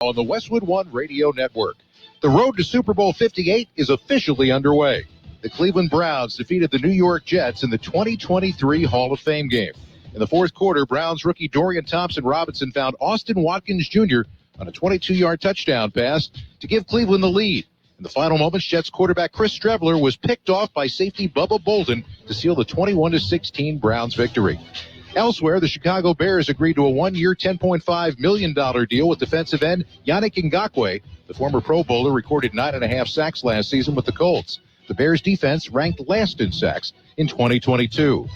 On the Westwood One Radio Network. The road to Super Bowl 58 is officially underway. The Cleveland Browns defeated the New York Jets in the 2023 Hall of Fame game. In the fourth quarter, Browns rookie Dorian Thompson-Robinson found Austin Watkins Jr. on a 22-yard touchdown pass to give Cleveland the lead. In the final moments, Jets quarterback Chris Streveler was picked off by safety Bubba Bolden to seal the 21-16 Browns victory. Elsewhere, the Chicago Bears agreed to a one-year, $10.5 million deal with defensive end Yannick Ngakoue. The former Pro Bowler recorded 9.5 sacks last season with the Colts. The Bears' defense ranked last in sacks in 2022.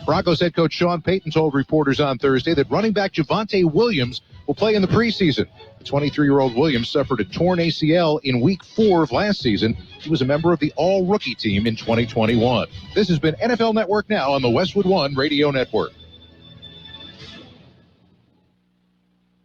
Broncos head coach Sean Payton told reporters on Thursday that running back Javonte Williams will play in the preseason. The 23-year-old Williams suffered a torn ACL in Week 4 of last season. He was a member of the All-Rookie team in 2021. This has been NFL Network Now on the Westwood One Radio Network.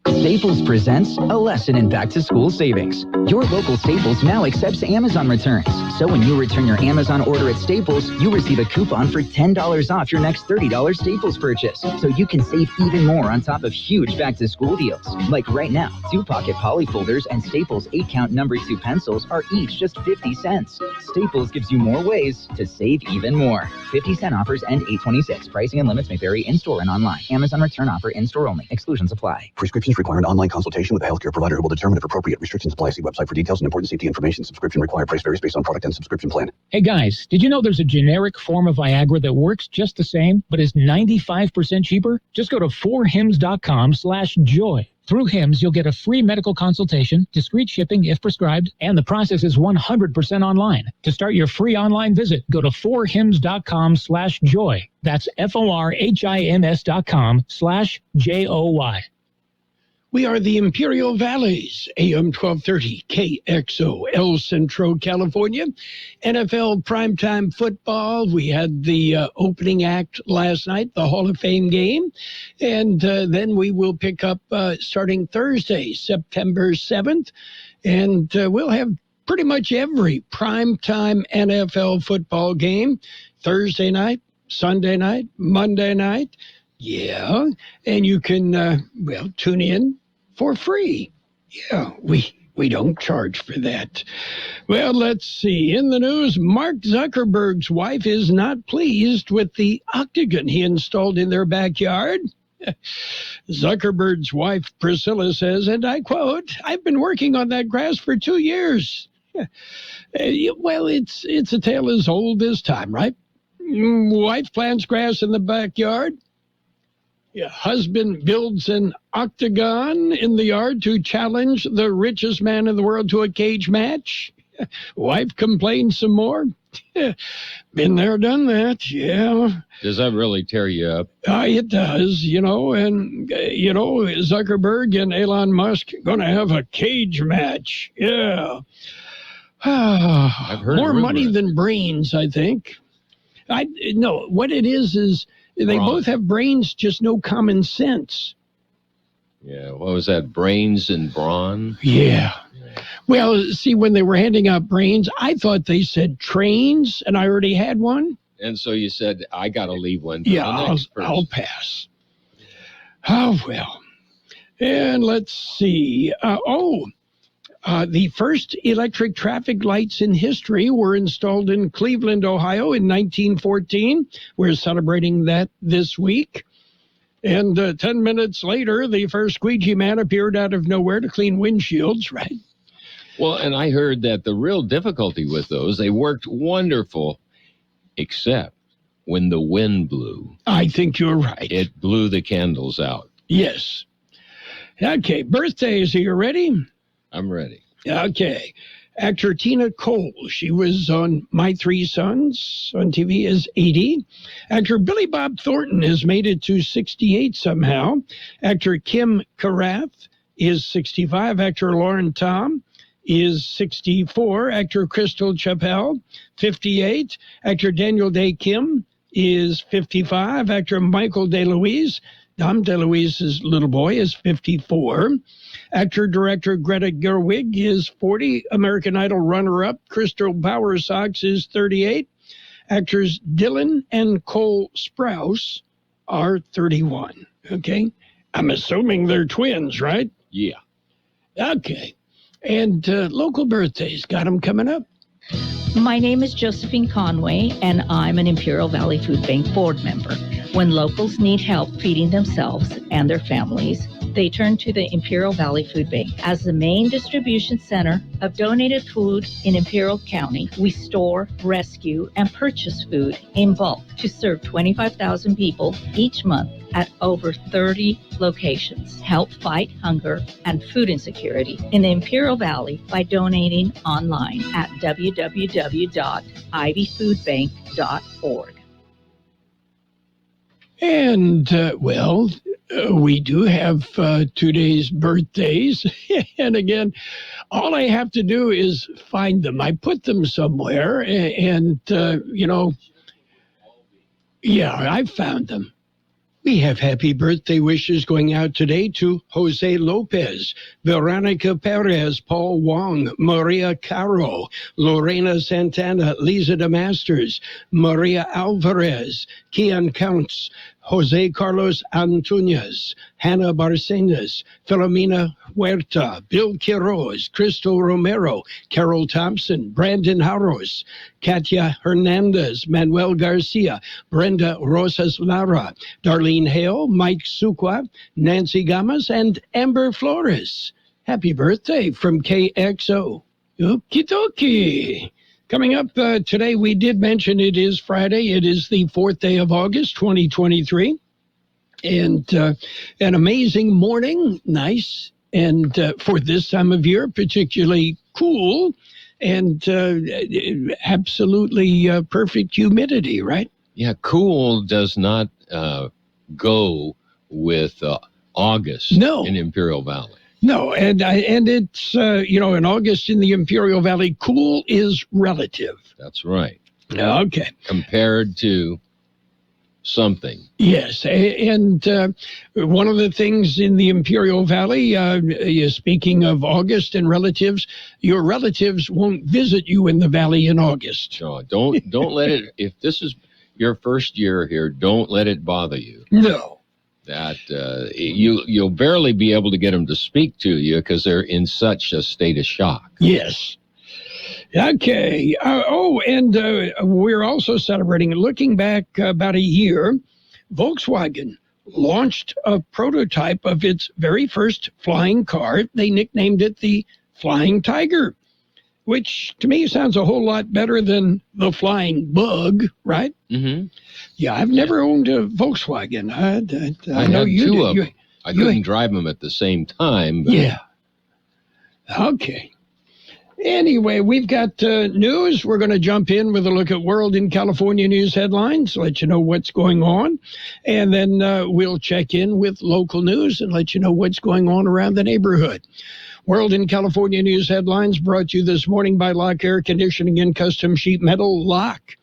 Staples presents a lesson in back-to-school savings. Your local Staples now accepts Amazon returns. So when you return your Amazon order at Staples, you receive a coupon for $10 off your next $30 Staples purchase. So you can save even more on top of huge back-to-school deals. Like right now, 2-pocket poly folders and Staples 8-count number 2 pencils are each just 50 cents. Staples gives you more ways to save even more. 50-cent offers end 8/26. Pricing and limits may vary in-store and online. Amazon return offer in-store only. Exclusions apply. Prescriptions require an online consultation with a healthcare provider who will determine if appropriate. Restrictions apply. See website for details and important safety information. Subscription required. Price varies based on product and subscription plan. Hey guys, did you know there's a generic form of Viagra that works just the same, but is 95% cheaper? Just go to 4hims.com/joy. Through HIMS, you'll get a free medical consultation, discreet shipping if prescribed, and the process is 100% online. To start your free online visit, go to 4hims.com/joy. That's FORHIMS.com/JOY. We are the Imperial Valleys, AM 1230, KXO, El Centro, California. NFL primetime football. We had the opening act last night, the Hall of Fame game. And then we will pick up starting Thursday, September 7th. And we'll have pretty much every primetime NFL football game. Thursday night, Sunday night, Monday night. Yeah, and you can, tune in for free. Yeah, we don't charge for that. Well, let's see. In the news, Mark Zuckerberg's wife is not pleased with the octagon he installed in their backyard. Zuckerberg's wife, Priscilla, says, and I quote, "I've been working on that grass for 2 years." Well, it's a tale as old as time, right? Wife plants grass in the backyard. Husband builds an octagon in the yard to challenge the richest man in the world to a cage match. Wife complains some more. Been there, done that, yeah. Does that really tear you up? It does, and, Zuckerberg and Elon Musk going to have a cage match. Yeah. I've heard more money than brains, I think. No, what it is they both have brains, just no common sense. Yeah, what was that, brains and brawn? Yeah. Well, see, when they were handing out brains, I thought they said trains, and I already had one. And so you said, I got to leave one for the next person. I'll pass. Oh, well. And let's see. The first electric traffic lights in history were installed in Cleveland, Ohio in 1914. We're celebrating that this week. And 10 minutes later, the first squeegee man appeared out of nowhere to clean windshields, right? Well, and I heard that the real difficulty with those, they worked wonderful, except when the wind blew. I think you're right. It blew the candles out. Yes. Okay, birthdays, are you ready? I'm ready. Okay. Actor Tina Cole, she was on My Three Sons on TV, is 80. Actor Billy Bob Thornton has made it to 68 somehow. Actor Kim Carath is 65. Actor Lauren Tom is 64. Actor Crystal Chappell, 58. Actor Daniel Day Kim is 55. Actor Michael DeLuise, Dom DeLuise's little boy, is 54. Actor-director Greta Gerwig is 40. American Idol runner-up Crystal Power-Sox is 38. Actors Dylan and Cole Sprouse are 31. Okay? I'm assuming they're twins, right? Yeah. Okay. And local birthdays, got them coming up. My name is Josephine Conway, and I'm an Imperial Valley Food Bank board member. When locals need help feeding themselves and their families, they turn to the Imperial Valley Food Bank. As the main distribution center of donated food in Imperial County, we store, rescue, and purchase food in bulk to serve 25,000 people each month at over 30 locations. Help fight hunger and food insecurity in the Imperial Valley by donating online at www.ivyfoodbank.org. And, we do have today's birthdays. And again, all I have to do is find them. I put them somewhere and I found them. We have happy birthday wishes going out today to Jose Lopez, Veronica Perez, Paul Wong, Maria Carroll, Lorena Santana, Lisa de Masters, Maria Alvarez, Kian Counts, Jose Carlos Antuñez, Hannah Barcenas, Filomena Huerta, Bill Quiroz, Crystal Romero, Carol Thompson, Brandon Harros, Katia Hernandez, Manuel Garcia, Brenda Rosas Lara, Darlene Hale, Mike Suqua, Nancy Gamas, and Amber Flores. Happy birthday from KXO. Okie dokie. Coming up today, we did mention it is Friday. It is the 4th day of August, 2023. And an amazing morning, nice. And for this time of year, particularly cool and absolutely perfect humidity, right? Yeah, cool does not go with August in Imperial Valley. No, and it's, in August in the Imperial Valley, cool is relative. That's right. Okay. Compared to something. Yes, and one of the things in the Imperial Valley, speaking of August and relatives, your relatives won't visit you in the valley in August. No, don't let it, if this is your first year here, don't let it bother you. No. That you'll barely be able to get them to speak to you because they're in such a state of shock. Yes. Okay. And we're also celebrating, looking back about a year, Volkswagen launched a prototype of its very first flying car. They nicknamed it the Flying Tiger, which to me sounds a whole lot better than the Flying Bug, right? Mm-hmm. Yeah, I've never owned a Volkswagen. I know had you two did. of them. I couldn't drive them at the same time. But... Yeah. Okay. Anyway, we've got news. We're going to jump in with a look at World in California news headlines, let you know what's going on. And then we'll check in with local news and let you know what's going on around the neighborhood. World in California news headlines brought to you this morning by Lock Air Conditioning and Custom Sheet Metal. Lock,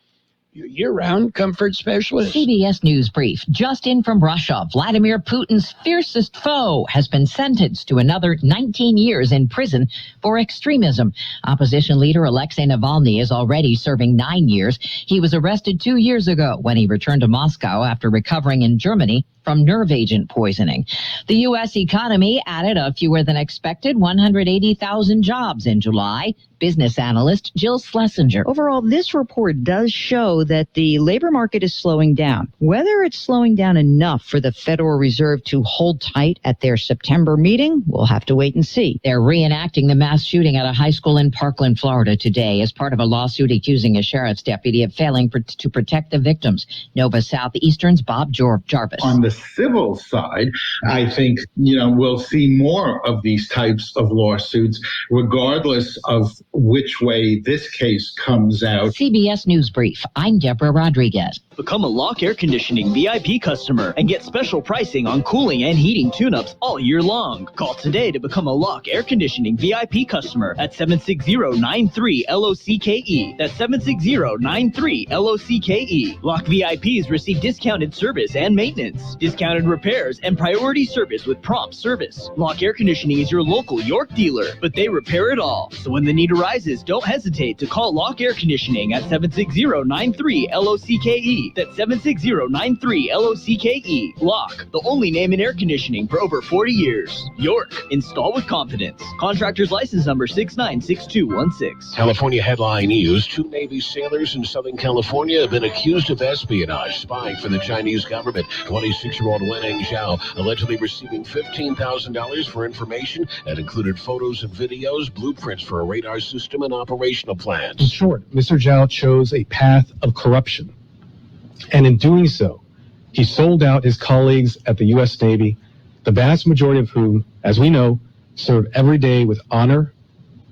your year-round comfort specialist. CBS News Brief. Just in from Russia, Vladimir Putin's fiercest foe has been sentenced to another 19 years in prison for extremism. Opposition leader Alexei Navalny is already serving 9 years. He was arrested 2 years ago when he returned to Moscow after recovering in Germany from nerve agent poisoning. The U.S. economy added a fewer than expected 180,000 jobs in July. Business analyst Jill Schlesinger. Overall, this report does show that the labor market is slowing down. Whether it's slowing down enough for the Federal Reserve to hold tight at their September meeting, we'll have to wait and see. They're reenacting the mass shooting at a high school in Parkland, Florida today as part of a lawsuit accusing a sheriff's deputy of failing to protect the victims. Nova Southeastern's Bob Jarvis. On the civil side, I think, we'll see more of these types of lawsuits, regardless of which way this case comes out. CBS News Brief. I'm Deborah Rodriguez. Become a Lock Air Conditioning VIP customer and get special pricing on cooling and heating tune-ups all year long. Call today to become a Lock Air Conditioning VIP customer at 760-93-LOCKE. That's 760-93-LOCKE. Lock VIPs receive discounted service and maintenance, discounted repairs, and priority service with prompt service. Lock Air Conditioning is your local York dealer, but they repair it all. So when the need arises, don't hesitate to call Lock Air Conditioning at 760-93-LOCKE. LOCKE. That's 76093 LOCKE. Lock, the only name in air conditioning for over 40 years. York, install with confidence. Contractor's license number 696216. California headline news. 2 Navy sailors in Southern California have been accused of espionage, spying for the Chinese government. 26-year-old Wen Zhao allegedly receiving $15,000 for information that included photos and videos, blueprints for a radar system, and operational plans. In short, Mr. Zhao chose a path of corruption. And in doing so, he sold out his colleagues at the U.S. Navy, the vast majority of whom, as we know, serve every day with honor,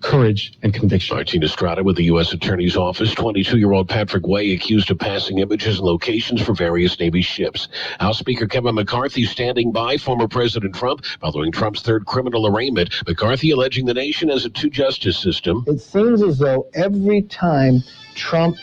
courage, and conviction. Martin Estrada with the U.S. Attorney's Office. 22-year-old Patrick Way accused of passing images and locations for various Navy ships. House Speaker Kevin McCarthy standing by former President Trump following Trump's third criminal arraignment. McCarthy alleging the nation has a two-justice system. It seems as though every time Trump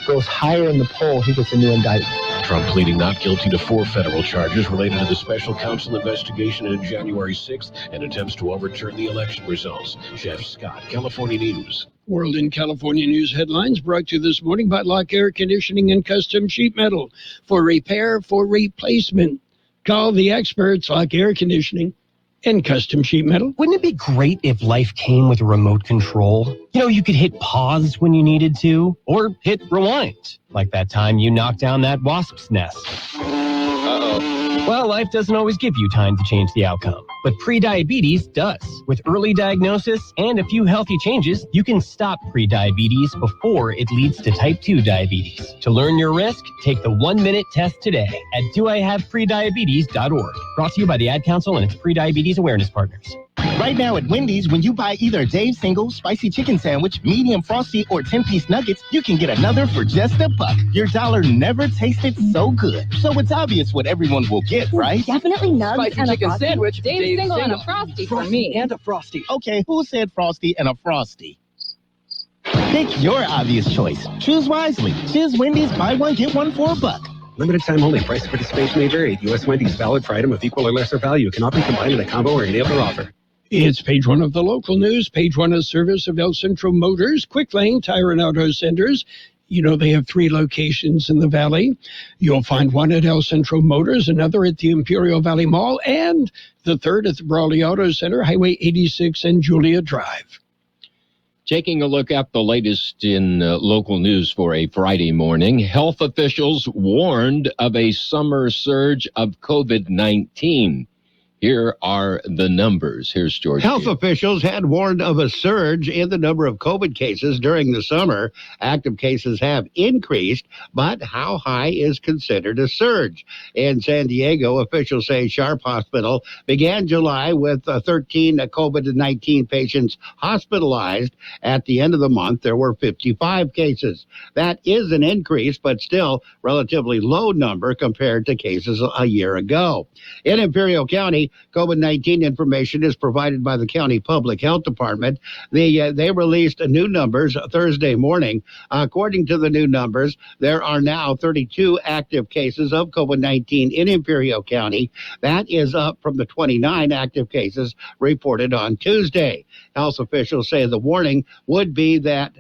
goes higher in the poll, he gets a new indictment. Trump pleading not guilty to 4 federal charges related to the special counsel investigation on January 6th and attempts to overturn the election results. Jeff Scott, California News. World in California News headlines brought to you this morning by Lock Air Conditioning and Custom Sheet Metal. For repair, for replacement, call the experts, Lock Air Conditioning and Custom Sheet Metal. Wouldn't it be great if life came with a remote control? You know, you could hit pause when you needed to, or hit rewind, like that time you knocked down that wasp's nest. Well, life doesn't always give you time to change the outcome, but prediabetes does. With early diagnosis and a few healthy changes, you can stop prediabetes before it leads to type 2 diabetes. To learn your risk, take the 1-minute test today at doihaveprediabetes.org. Brought to you by the Ad Council and its prediabetes awareness partners. Right now at Wendy's, when you buy either a Dave's Single, Spicy Chicken Sandwich, Medium Frosty, or 10-piece nuggets, you can get another for just $1. Your dollar never tasted so good. So it's obvious what everyone will get, right? Definitely nugs Spicy and a chicken Frosty. sandwich, Dave's Single and a Frosty for me. And a Frosty. Okay, who said Frosty and a Frosty? Pick your obvious choice. Choose wisely. Choose Wendy's, buy one, get one for $1. Limited time only. Price of participation may vary. U.S. Wendy's valid for item of equal or lesser value. Cannot be combined in a combo or any other offer. It's page 1 of the local news. Page 1 is service of El Centro Motors, Quick Lane Tire and Auto Centers. You know, they have 3 locations in the Valley. You'll find one at El Centro Motors, another at the Imperial Valley Mall, and the third at the Brawley Auto Center, Highway 86 and Julia Drive. Taking a look at the latest in local news for a Friday morning, health officials warned of a summer surge of COVID-19. Here are the numbers. Here's George. Health officials had warned of a surge in the number of COVID cases during the summer. Active cases have increased, but how high is considered a surge? In San Diego, officials say Sharp Hospital began July with 13 COVID-19 patients hospitalized. At the end of the month, there were 55 cases. That is an increase, but still relatively low number compared to cases a year ago. In Imperial County, COVID-19 information is provided by the county public health department. They released new numbers Thursday morning. According to the new numbers, there are now 32 active cases of COVID-19 in Imperial County. That is up from the 29 active cases reported on Tuesday. Health officials say the warning would be that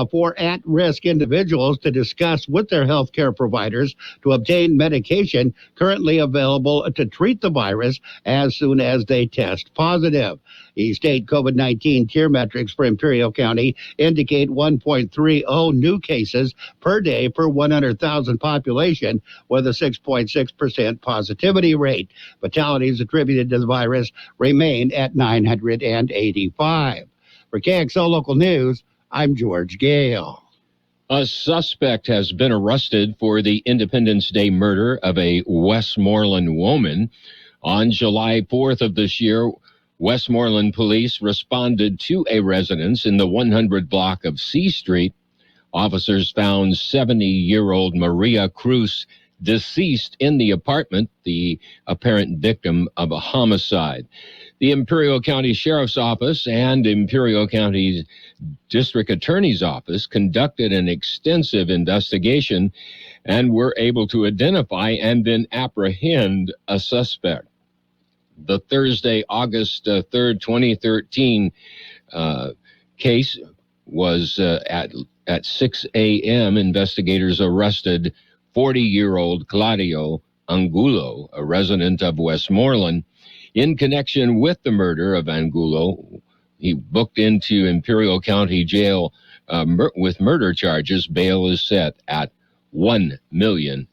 for at-risk individuals to discuss with their health care providers to obtain medication currently available to treat the virus as soon as they test positive. The state COVID-19 tier metrics for Imperial County indicate 1.30 new cases per day per 100,000 population with a 6.6% positivity rate. Fatalities attributed to the virus remain at 985. For KXO Local News, I'm George Gale. A suspect has been arrested for the Independence Day murder of a Westmoreland woman. On July 4th of this year, Westmoreland police responded to a residence in the 100 block of C Street. Officers found 70-year-old Maria Cruz deceased in the apartment, the apparent victim of a homicide. The Imperial County Sheriff's Office and Imperial County District Attorney's Office conducted an extensive investigation and were able to identify and then apprehend a suspect. The Thursday, August 3rd, 2013 case was at 6 a.m. Investigators arrested 40-year-old Claudio Angulo, a resident of Westmoreland. In connection with the murder of Angulo, he booked into Imperial County Jail with murder charges. Bail is set at $1 million.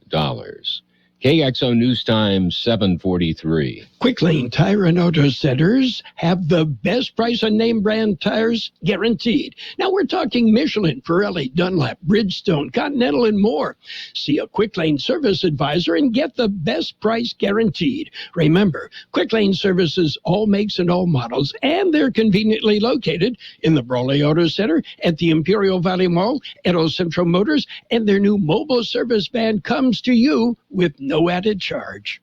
KXO News Time, 7:43. Quick Lane Tire and Auto Centers have the best price on name brand tires guaranteed. Now we're talking Michelin, Pirelli, Dunlop, Bridgestone, Continental, and more. See a Quick Lane service advisor and get the best price guaranteed. Remember, Quick Lane services all makes and all models, and they're conveniently located in the Brawley Auto Center, at the Imperial Valley Mall, at El Centro Motors, and their new mobile service van comes to you with no added charge.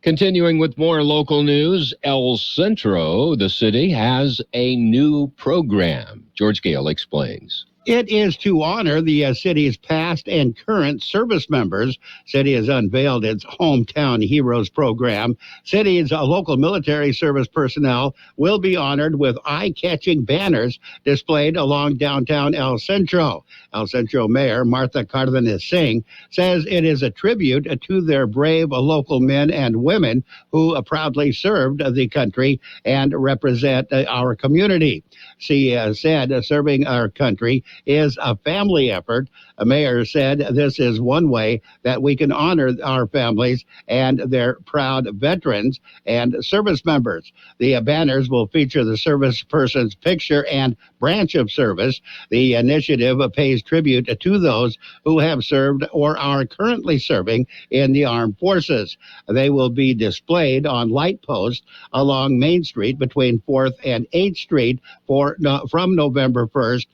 Continuing with more local news, El Centro, the city, has a new program. George Gale explains. It is to honor the city's past and current service members. City has unveiled its Hometown Heroes program. City's local military service personnel will be honored with eye-catching banners displayed along downtown El Centro. El Centro Mayor Martha Cardenas Singh says it is a tribute to their brave local men and women who proudly served the country and represent our community. She said serving our country is a family effort. A mayor said this is one way that we can honor our families and their proud veterans and service members. The banners will feature the service person's picture and branch of service. The initiative pays tribute to those who have served or are currently serving in the armed forces. They will be displayed on light posts along Main Street between 4th and 8th Street from November 1st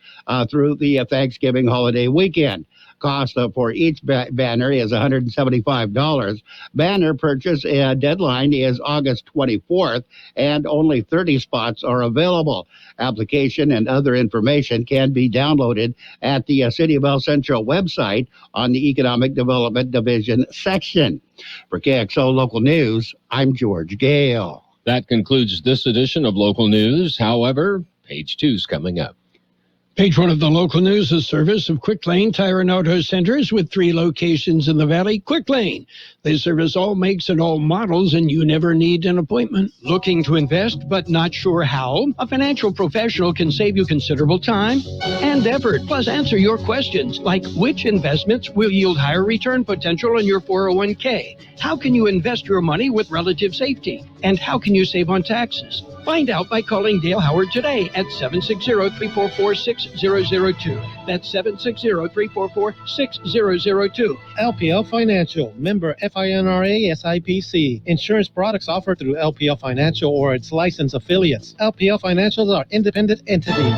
through the Thanksgiving holiday weekend. Cost for each banner is $175. Banner purchase deadline is August 24th, and only 30 spots are available. Application and other information can be downloaded at the City of El Centro website on the Economic Development Division section. For KXO Local News, I'm George Gale. That concludes this edition of Local News. However, page 2's coming up. Page 1 of the local news is service of Quick Lane Tire and Auto Centers with 3 locations in the Valley. Quick Lane. They service all makes and all models, and you never need an appointment. Looking to invest but not sure how? A financial professional can save you considerable time and effort, plus answer your questions like which investments will yield higher return potential on your 401k? How can you invest your money with relative safety? And how can you save on taxes? Find out by calling Dale Howard today at 760-344-6002. That's 760-344-6002. LPL Financial, member FINRA SIPC. Insurance products offered through LPL Financial or its licensed affiliates. LPL Financials are independent entities.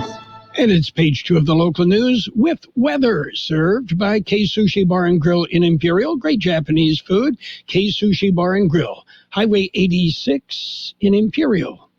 And it's page 2 of the local news with weather, served by K Sushi Bar and Grill in Imperial. Great Japanese food. K Sushi Bar and Grill, Highway 86 in Imperial.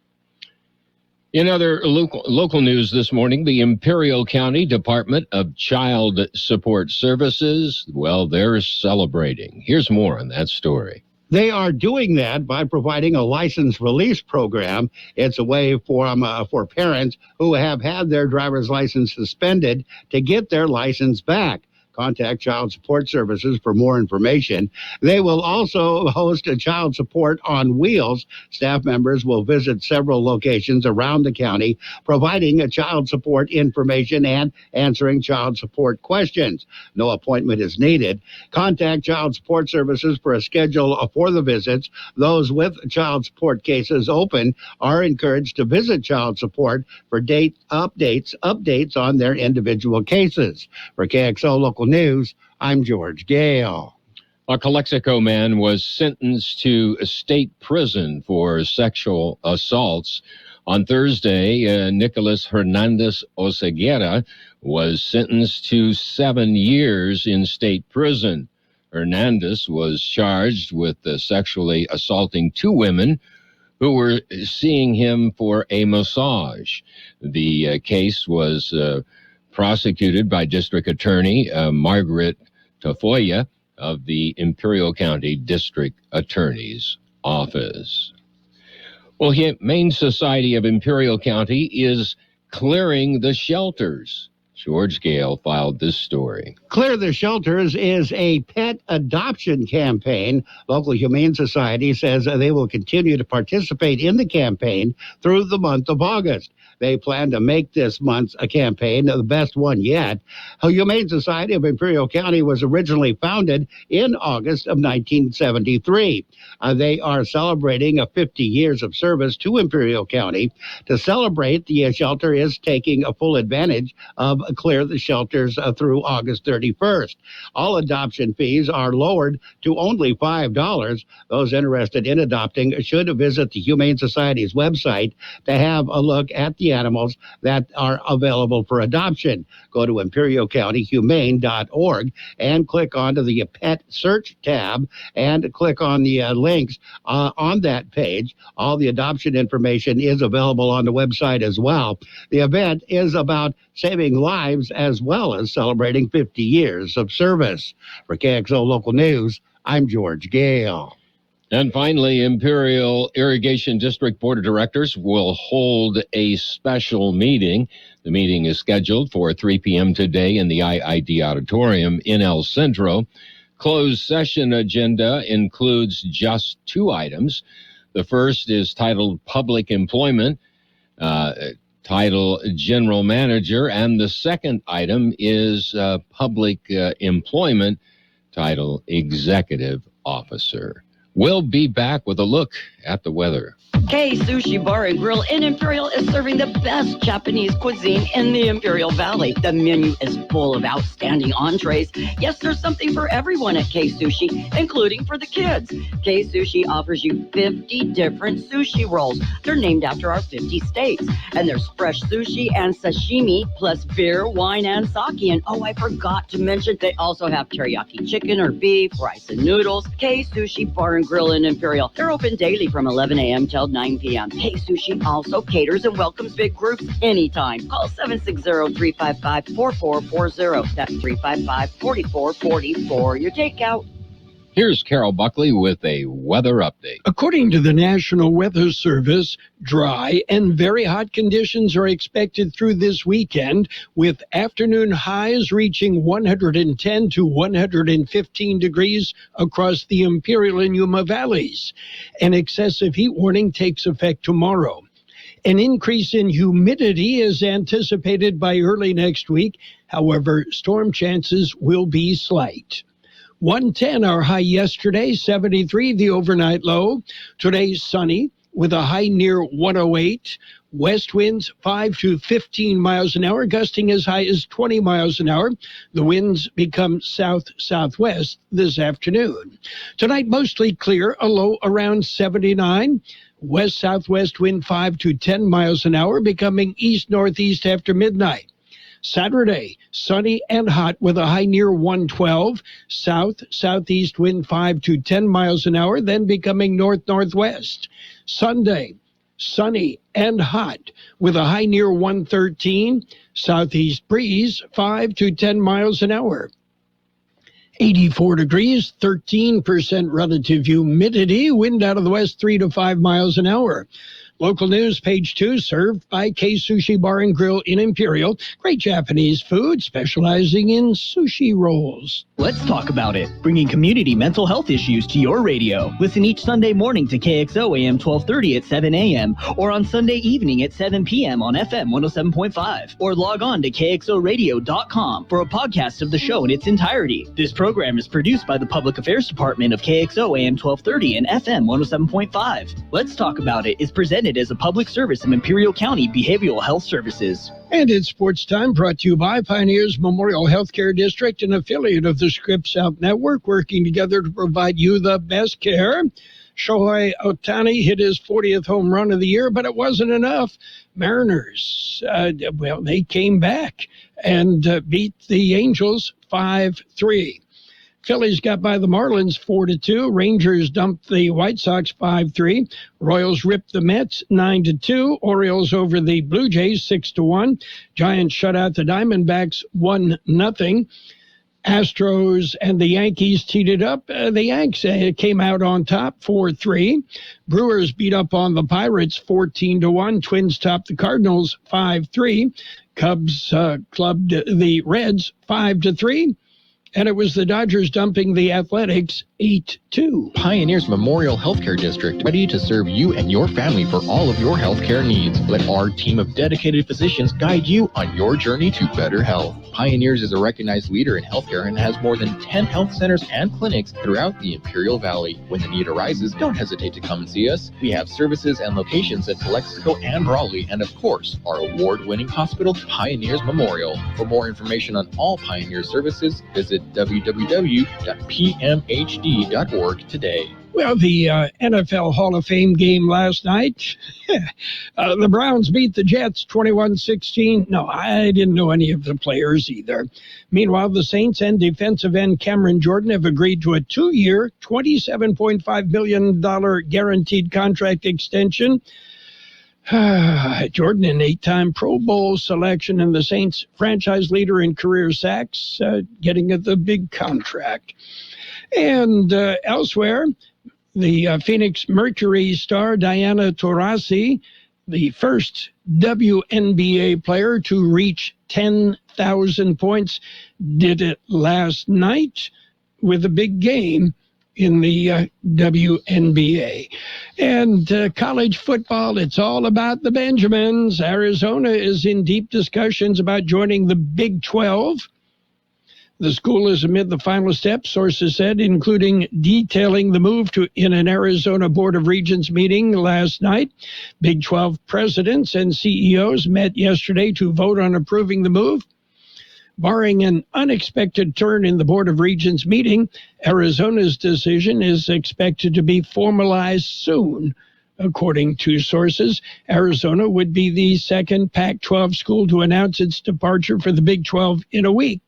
In other local news this morning, the Imperial County Department of Child Support Services, well, they're celebrating. Here's more on that story. They are doing that by providing a license release program. It's a way for parents who have had their driver's license suspended to get their license back. Contact Child Support Services for more information. They will also host a Child Support on Wheels. Staff members will visit several locations around the county, providing child support information and answering child support questions. No appointment is needed. Contact Child Support Services for a schedule for the visits. Those with child support cases open are encouraged to visit Child Support for date updates on their individual cases. For KXO Local News, I'm George Gale. A Calexico man was sentenced to a state prison for sexual assaults. On Thursday, Nicolas Hernandez Oseguera was sentenced to 7 years in state prison. Hernandez was charged with sexually assaulting 2 women who were seeing him for a massage. The case was prosecuted by District Attorney Margaret Tafoya of the Imperial County District Attorney's Office. Well, Humane Society of Imperial County is clearing the shelters. George Gale filed this story. Clear the Shelters is a pet adoption campaign. Local Humane Society says they will continue to participate in the campaign through the month of August. They plan to make this month's campaign the best one yet. The Humane Society of Imperial County was originally founded in August of 1973. They are celebrating 50 years of service to Imperial County. To celebrate, the shelter is taking a full advantage of Clear the Shelters through August 31st. All adoption fees are lowered to only $5. Those interested in adopting should visit the Humane Society's website to have a look at the animals that are available for adoption. Go to imperialcountyhumane.org and click onto the Pet Search tab and click on the links on that page. All the adoption information is available on the website as well. The event is about saving lives as well as celebrating 50 years of service. For KXO Local News, I'm George Gale. And finally, Imperial Irrigation District Board of Directors will hold a special meeting. The meeting is scheduled for 3 p.m. today in the IID Auditorium in El Centro. Closed session agenda includes just 2 items. The first is titled Public Employment, title General Manager, and the second item is Public Employment, title Executive Officer. We'll be back with a look at the weather. K Sushi Bar and Grill in Imperial is serving the best Japanese cuisine in the Imperial Valley. The menu is full of outstanding entrees. Yes, there's something for everyone at K Sushi, including for the kids. K Sushi offers you 50 different sushi rolls. They're named after our 50 states. And there's fresh sushi and sashimi, plus beer, wine, and sake. And oh, I forgot to mention, they also have teriyaki chicken or beef, rice and noodles. K Sushi Bar and Grill in Imperial. They're open daily from 11 a.m. till 9 p.m. K Sushi also caters and welcomes big groups anytime. Call 760-355-4440. That's 355-4440 for your takeout. Here's Carroll Buckley with a weather update. According to the National Weather Service, dry and very hot conditions are expected through this weekend, with afternoon highs reaching 110 to 115 degrees across the Imperial and Yuma valleys. An excessive heat warning takes effect tomorrow. An increase in humidity is anticipated by early next week. However, storm chances will be slight. 110 our high yesterday, 73 the overnight low. Today sunny with a high near 108. West winds 5 to 15 miles an hour, gusting as high as 20 miles an hour. The winds become south-southwest this afternoon. Tonight mostly clear, a low around 79. West-southwest wind 5 to 10 miles an hour, becoming east-northeast after midnight. Saturday, sunny and hot with a high near 112. South-southeast wind 5 to 10 miles an hour, then becoming north-northwest. Sunday, sunny and hot with a high near 113. Southeast breeze 5 to 10 miles an hour. 84 degrees, 13% relative humidity, wind out of the west 3 to 5 miles an hour. Local news, page 2, served by K Sushi Bar and Grill in Imperial. Great Japanese food, specializing in sushi rolls. Let's talk about it. Bringing community mental health issues to your radio. Listen each Sunday morning to KXO AM 1230 at 7 a.m. or on Sunday evening at 7 p.m. on FM 107.5. Or log on to KXORadio.com for a podcast of the show in its entirety. This program is produced by the Public Affairs Department of KXO AM 1230 and FM 107.5. Let's Talk About It is presented as a public service of Imperial County Behavioral Health Services. And it's sports time, brought to you by Pioneers Memorial Healthcare District, an affiliate of the Scripps South Network, working together to provide you the best care. Shohei Ohtani hit his 40th home run of the year, but it wasn't enough. Mariners, they came back and beat the Angels 5-3. Phillies got by the Marlins 4-2. Rangers dumped the White Sox 5-3. Royals ripped the Mets 9-2. Orioles over the Blue Jays 6-1. Giants shut out the Diamondbacks 1-0. Astros and the Yankees teed it up. The Yanks came out on top 4-3. Brewers beat up on the Pirates 14-1. Twins topped the Cardinals 5-3. Cubs clubbed the Reds 5-3. And it was the Dodgers dumping the Athletics 8-2. Pioneers Memorial Healthcare District, ready to serve you and your family for all of your healthcare needs. Let our team of dedicated physicians guide you on your journey to better health. Pioneers is a recognized leader in healthcare and has more than 10 health centers and clinics throughout the Imperial Valley. When the need arises, don't hesitate to come and see us. We have services and locations at Calexico and Raleigh, and of course, our award-winning hospital, Pioneers Memorial. For more information on all Pioneer services, visit www.pmhd.org today. Well, the NFL Hall of Fame game last night, the Browns beat the Jets 21-16. No, I didn't know any of the players either. Meanwhile, the Saints and defensive end Cameron Jordan have agreed to a 2-year, $27.5 million guaranteed contract extension. Jordan, an 8-time Pro Bowl selection, and the Saints franchise leader in career sacks, getting the big contract. And elsewhere, the Phoenix Mercury star Diana Taurasi, the first WNBA player to reach 10,000 points, did it last night with a big game in the WNBA. And college football, it's all about the Benjamins. Arizona is in deep discussions about joining the Big 12. The school is amid the final steps, sources said, including detailing the move in an Arizona Board of Regents meeting last night. Big 12 presidents and CEOs met yesterday to vote on approving the move. Barring an unexpected turn in the Board of Regents meeting, Arizona's decision is expected to be formalized soon. According to sources, Arizona would be the second Pac-12 school to announce its departure for the Big 12 in a week.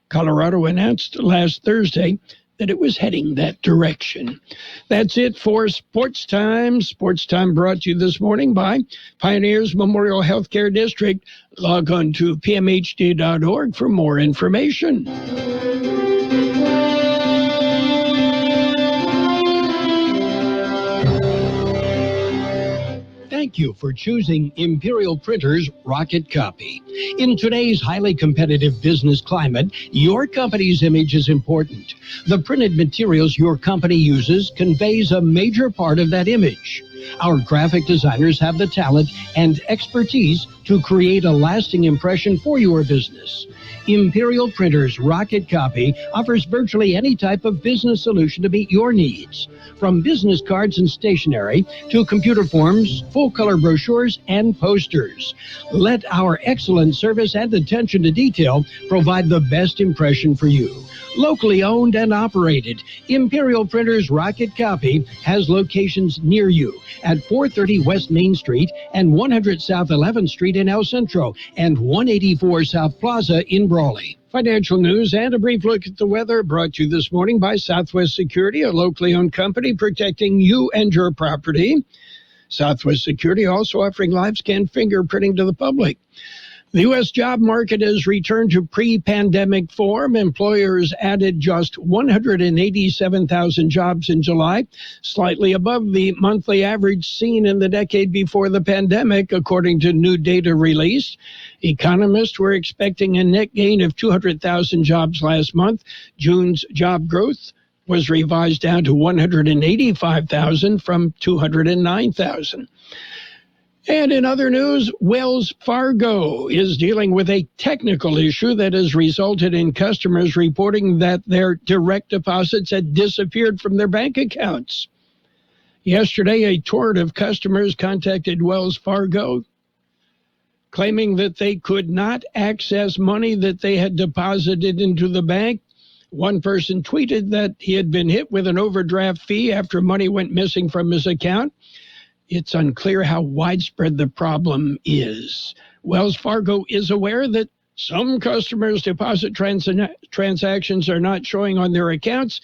Colorado announced last Thursday that it was heading that direction. That's it for Sports Time. Sports Time brought to you this morning by Pioneers Memorial Healthcare District. Log on to pmhd.org for more information. Thank you for choosing Imperial Printers Rocket Copy. In today's highly competitive business climate, your company's image is important. The printed materials your company uses conveys a major part of that image. Our graphic designers have the talent and expertise to create a lasting impression for your business. Imperial Printers Rocket Copy offers virtually any type of business solution to meet your needs, from business cards and stationery to computer forms, full-color brochures, and posters. Let our excellent service and attention to detail provide the best impression for you. Locally owned and operated, Imperial Printers Rocket Copy has locations near you at 430 West Main Street and 100 South 11th Street in El Centro and 184 South Plaza in Brawley. Financial news and a brief look at the weather brought to you this morning by Southwest Security, a locally owned company protecting you and your property. Southwest Security also offering live scan fingerprinting to the public. The U.S. job market has returned to pre-pandemic form. Employers added just 187,000 jobs in July, slightly above the monthly average seen in the decade before the pandemic, according to new data released. Economists were expecting a net gain of 200,000 jobs last month. June's job growth was revised down to 185,000 from 209,000. And in other news, Wells Fargo is dealing with a technical issue that has resulted in customers reporting that their direct deposits had disappeared from their bank accounts. Yesterday, a torrent of customers contacted Wells Fargo, claiming that they could not access money that they had deposited into the bank. One person tweeted that he had been hit with an overdraft fee after money went missing from his account. It's unclear how widespread the problem is. Wells Fargo is aware that some customers' deposit transactions are not showing on their accounts.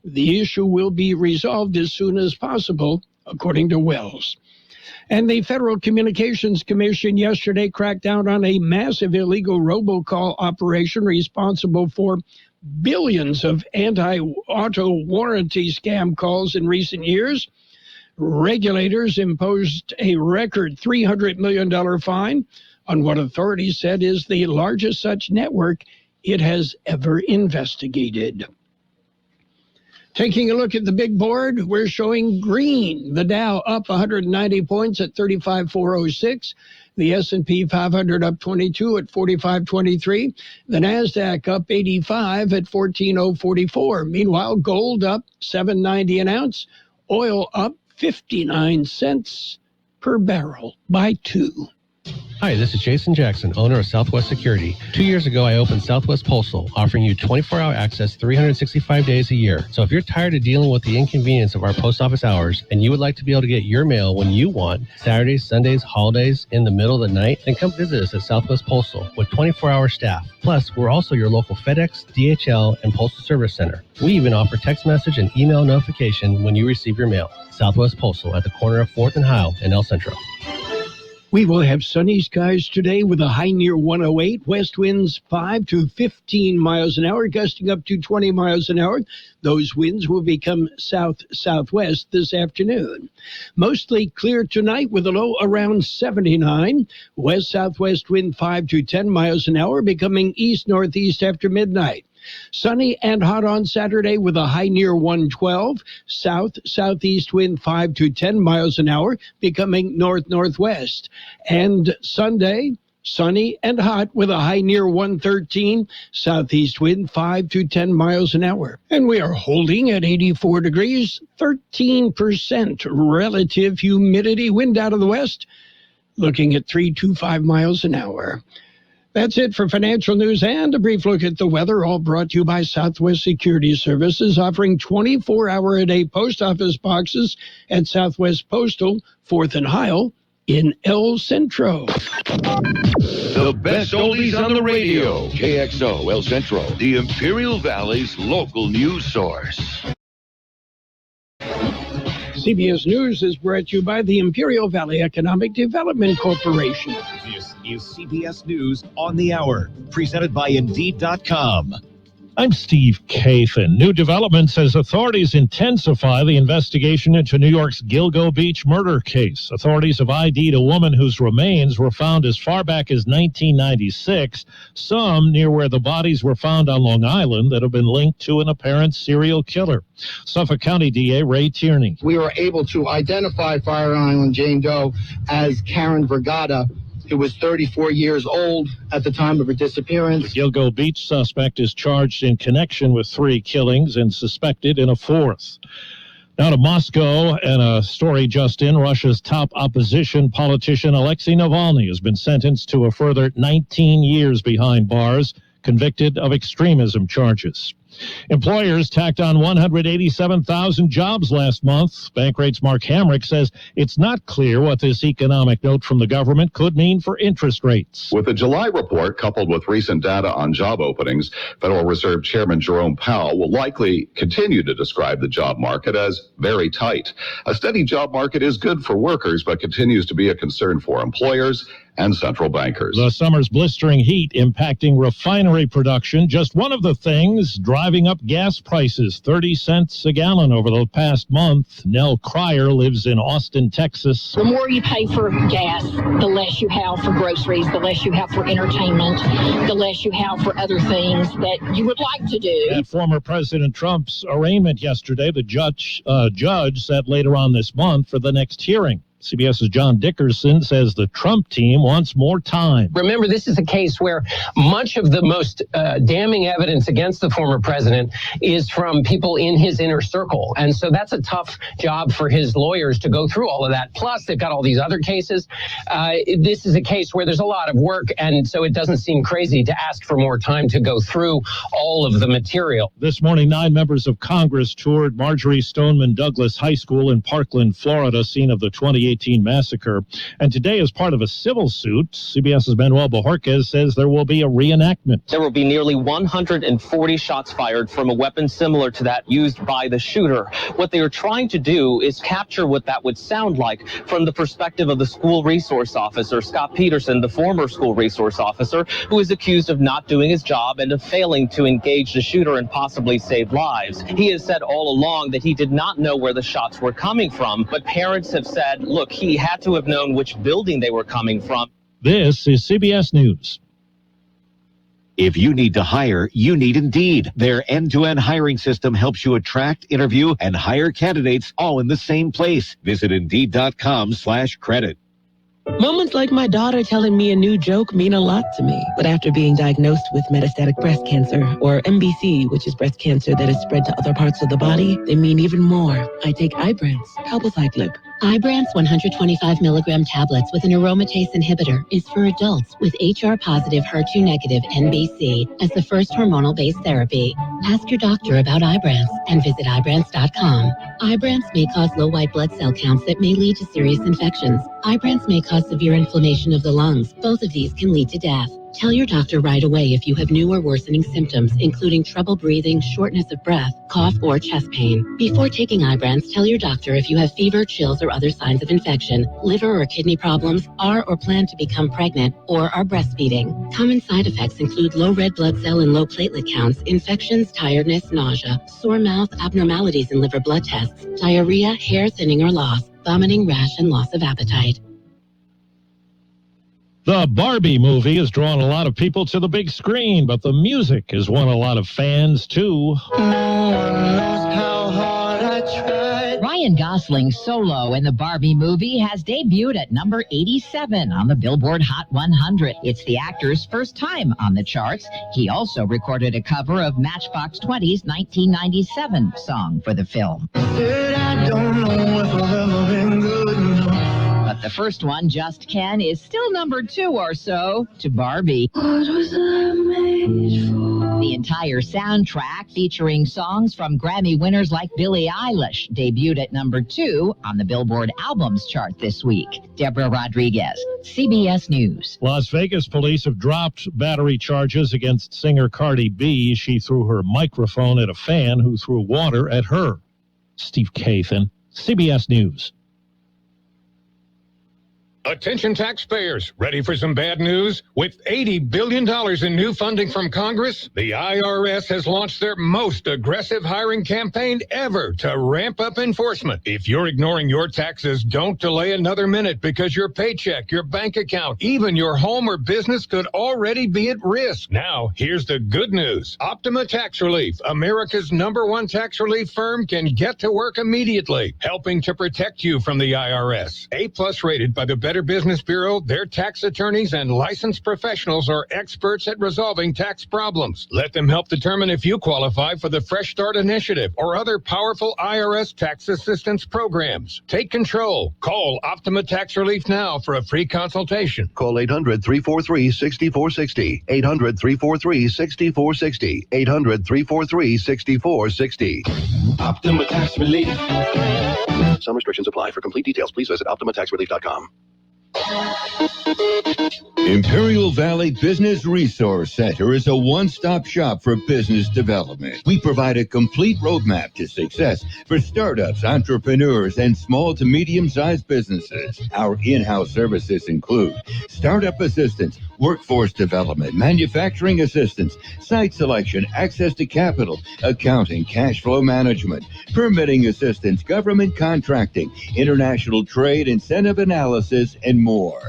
The issue will be resolved as soon as possible, according to Wells. And the Federal Communications Commission yesterday cracked down on a massive illegal robocall operation responsible for billions of anti-auto warranty scam calls in recent years. Regulators imposed a record $300 million fine on what authorities said is the largest such network it has ever investigated. Taking a look at the big board, we're showing green. The Dow up 190 points at 35,406. The S&P 500 up 22 at 4523. The NASDAQ up 85 at 14,044. Meanwhile, gold up $7.90 an ounce. Oil up 59 cents per barrel by 2. Hi, this is Jason Jackson, owner of Southwest Security. 2 years ago, I opened Southwest Postal, offering you 24-hour access 365 days a year. So if you're tired of dealing with the inconvenience of our post office hours and you would like to be able to get your mail when you want, Saturdays, Sundays, holidays, in the middle of the night, then come visit us at Southwest Postal with 24-hour staff. Plus, we're also your local FedEx, DHL, and Postal Service Center. We even offer text message and email notification when you receive your mail. Southwest Postal at the corner of 4th and Heil in El Centro. We will have sunny skies today with a high near 108. West winds 5 to 15 miles an hour, gusting up to 20 miles an hour. Those winds will become south-southwest this afternoon. Mostly clear tonight with a low around 79. West-southwest wind 5 to 10 miles an hour, becoming east-northeast after midnight. Sunny and hot on Saturday with a high near 112. South-southeast wind 5 to 10 miles an hour, becoming north-northwest. And Sunday, sunny and hot with a high near 113. Southeast wind 5 to 10 miles an hour. And we are holding at 84 degrees, 13% relative humidity. Wind out of the west, looking at 3 to 5 miles an hour. That's it for financial news and a brief look at the weather, all brought to you by Southwest Security Services, offering 24-hour-a-day post office boxes at Southwest Postal, 4th and Heil in El Centro. The best oldies on the radio. KXO El Centro, the Imperial Valley's local news source. CBS News is brought to you by the Imperial Valley Economic Development Corporation. This is CBS News on the Hour, presented by Indeed.com. I'm Steve Kathan. New developments as authorities intensify the investigation into New York's Gilgo Beach murder case. Authorities have ID'd a woman whose remains were found as far back as 1996, some near where the bodies were found on Long Island that have been linked to an apparent serial killer. Suffolk County DA Ray Tierney. We were able to identify Fire Island Jane Doe as Karen Vergata, who was 34 years old at the time of her disappearance. The Gilgo Beach suspect is charged in connection with 3 killings and suspected in a 4th. Now to Moscow, and a story just in. Russia's top opposition politician Alexei Navalny has been sentenced to a further 19 years behind bars, convicted of extremism charges. Employers tacked on 187,000 jobs last month. Bankrate's Mark Hamrick says it's not clear what this economic note from the government could mean for interest rates. With the July report coupled with recent data on job openings, Federal Reserve Chairman Jerome Powell will likely continue to describe the job market as very tight. A steady job market is good for workers, but continues to be a concern for employers and central bankers. The summer's blistering heat impacting refinery production. Just one of the things driving up gas prices, 30 cents a gallon over the past month. Nell Cryer lives in Austin, Texas. The more you pay for gas, the less you have for groceries, the less you have for entertainment, the less you have for other things that you would like to do. At former President Trump's arraignment yesterday, the judge set later on this month for the next hearing. CBS's John Dickerson says the Trump team wants more time. Remember, this is a case where much of the most damning evidence against the former president is from people in his inner circle. And so that's a tough job for his lawyers to go through all of that. Plus, they've got all these other cases. This is a case where there's a lot of work. And so it doesn't seem crazy to ask for more time to go through all of the material. This morning, 9 members of Congress toured Marjorie Stoneman Douglas High School in Parkland, Florida, scene of the 28th 2018 massacre. And today, as part of a civil suit, CBS's Manuel Bojorquez says there will be a reenactment. There will be nearly 140 shots fired from a weapon similar to that used by the shooter. What they are trying to do is capture what that would sound like from the perspective of the school resource officer, Scott Peterson, the former school resource officer, who is accused of not doing his job and of failing to engage the shooter and possibly save lives. He has said all along that he did not know where the shots were coming from, but parents have said, look, he had to have known which building they were coming from. This is CBS News. If you need to hire, you need Indeed. Their end-to-end hiring system helps you attract, interview, and hire candidates all in the same place. Visit Indeed.com/credit. Moments like my daughter telling me a new joke mean a lot to me. But after being diagnosed with metastatic breast cancer, or MBC, which is breast cancer that is spread to other parts of the body, they mean even more. I take Ibrance, palbociclib. Ibrance 125 milligram tablets with an aromatase inhibitor is for adults with HR-positive, HER2-negative MBC as the first hormonal-based therapy. Ask your doctor about Ibrance and visit Ibrance.com. Ibrance may cause low white blood cell counts that may lead to serious infections. Ibrance may cause severe inflammation of the lungs. Both of these can lead to death. Tell your doctor right away if you have new or worsening symptoms, including trouble breathing, shortness of breath, cough, or chest pain. Before taking Ibrance, tell your doctor if you have fever, chills, or other signs of infection, liver or kidney problems, are or plan to become pregnant, or are breastfeeding. Common side effects include low red blood cell and low platelet counts, infections, tiredness, nausea, sore mouth, abnormalities in liver blood tests, diarrhea, hair thinning or loss, vomiting, rash, and loss of appetite. The Barbie movie has drawn a lot of people to the big screen, but the music has won a lot of fans, too. Ryan Gosling's solo in the Barbie movie has debuted at number 87 on the Billboard Hot 100. It's the actor's first time on the charts. He also recorded a cover of Matchbox 20's 1997 song for the film. But the first one, Just Ken, is still number 2 or so to Barbie. What was I made for? The entire soundtrack, featuring songs from Grammy winners like Billie Eilish, debuted at number 2 on the Billboard Albums chart this week. Deborah Rodriguez, CBS News. Las Vegas police have dropped battery charges against singer Cardi B. She threw her microphone at a fan who threw water at her. Steve Kathan, CBS News. Attention taxpayers, ready for some bad news? With $80 billion in new funding from Congress, the IRS has launched their most aggressive hiring campaign ever to ramp up enforcement. If you're ignoring your taxes, don't delay another minute, because your paycheck, your bank account, even your home or business could already be at risk. Now, here's the good news. Optima Tax Relief, America's #1 tax relief firm, can get to work immediately, helping to protect you from the IRS. A+ rated by the Better Business Bureau, their tax attorneys and licensed professionals are experts at resolving tax problems. Let them help determine if you qualify for the Fresh Start Initiative or other powerful IRS tax assistance programs. Take control. Call Optima Tax Relief now for a free consultation. Call 800-343-6460. 800-343-6460. 800-343-6460. Optima Tax Relief. Some restrictions apply. For complete details, please visit OptimaTaxRelief.com. Imperial Valley Business Resource Center is a one-stop shop for business development. We provide a complete roadmap to success for startups, entrepreneurs, and small to medium-sized businesses. Our in-house services include startup assistance, workforce development, manufacturing assistance, site selection, access to capital, accounting, cash flow management, permitting assistance, government contracting, international trade, incentive analysis, and more.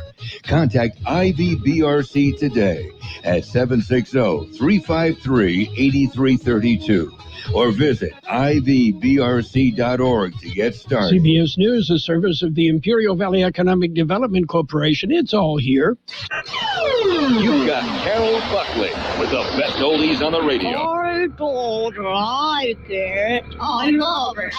Contact IVBRC today at 760-353-8332 or visit ivbrc.org to get started. CBS News, a service of the Imperial Valley Economic Development Corporation. It's all here. You've got Carroll Buckley with the best oldies on the radio. I don't like it. I love it.